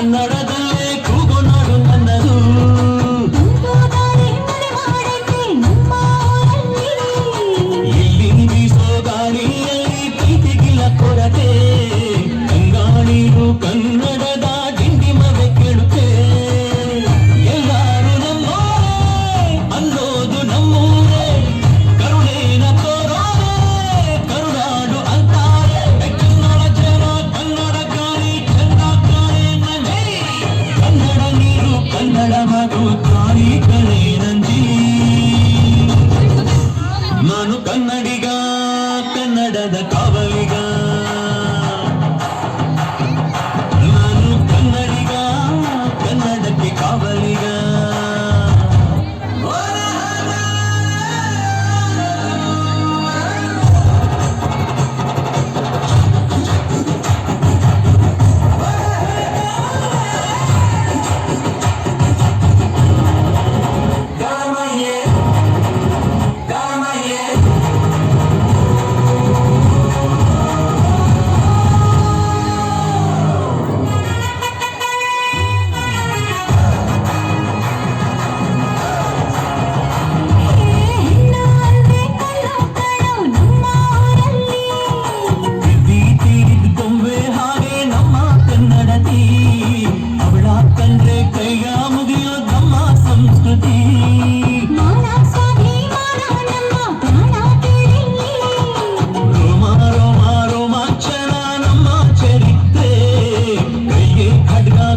ಕನ್ನಡದಲ್ಲೇ ಕೂಗುನಾಡು ನನ್ನದು. ಇಲ್ಲಿ ಬೀಸೋ ಗಾಳಿಯಲ್ಲಿ ಪ್ರೀತಿಗಿಲ್ಲ ಕೊರತೆ, ಗಂಗಾಣೀರು ಕನ್ನಡದ ಡಿಂಡಿಮವೆ ಕೇಳುತ್ತೆ. ಎಲ್ಲಾರು ನಮ್ಮೋರೇ ಅನ್ನೋದು ನಮ್ಮೂರೇ, ಕರುಣೇನ ತೋರೋರೆ ಕರುನಾಡು ಅಂತಾರೆ. ಕನ್ನಡ ಜನ ಕನ್ನಡ ಗಾಳಿ ಚಂದ ಕಾಣೆ ನಂಜಿ, ಕನ್ನಡ ನೀರು ಕನ್ನಡ ಮಗು ತಾಯಿ ಕಣೆ ನಂಜಿ. ನಾನು ಕನ್ನಡಿಗ, ಕನ್ನಡದ ಕಾವಲಿಗ. ನಾನು ಕನ್ನಡಿಗ, ಕನ್ನಡಕ್ಕೆ ಕಾವಲಿಗ.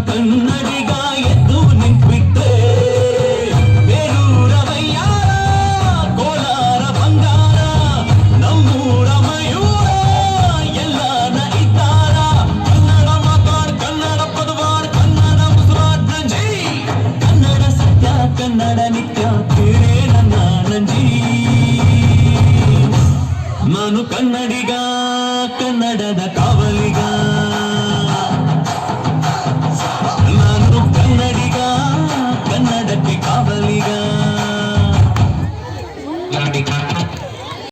ಕನ್ನಡಿಗ ಎದ್ದು ನಿಂತ್ಬಿಟ್ಟೆ, ಬೇಲೂರ ವಯ್ಯಾರ ಕೋಲಾರ ಬಂಗಾರ ನಮ್ಮೂರ ಮಯೂರ ಎಲ್ಲಾನ ಇದ್ದಾರ. ಕನ್ನಡ ಮಾತಾಡ್ ಕನ್ನಡ ಪದವಾಡ್ ಕನ್ನಡ ಮುಸುರಾಡ್ ನಂಜಿ, ಕನ್ನಡ ಸತ್ಯ ಕನ್ನಡ ನಿತ್ಯ ಕೇಳೇ ನನ್ನ ನಂಜಿ. ನಾನು ಕನ್ನಡಿಗ, ಕನ್ನಡದ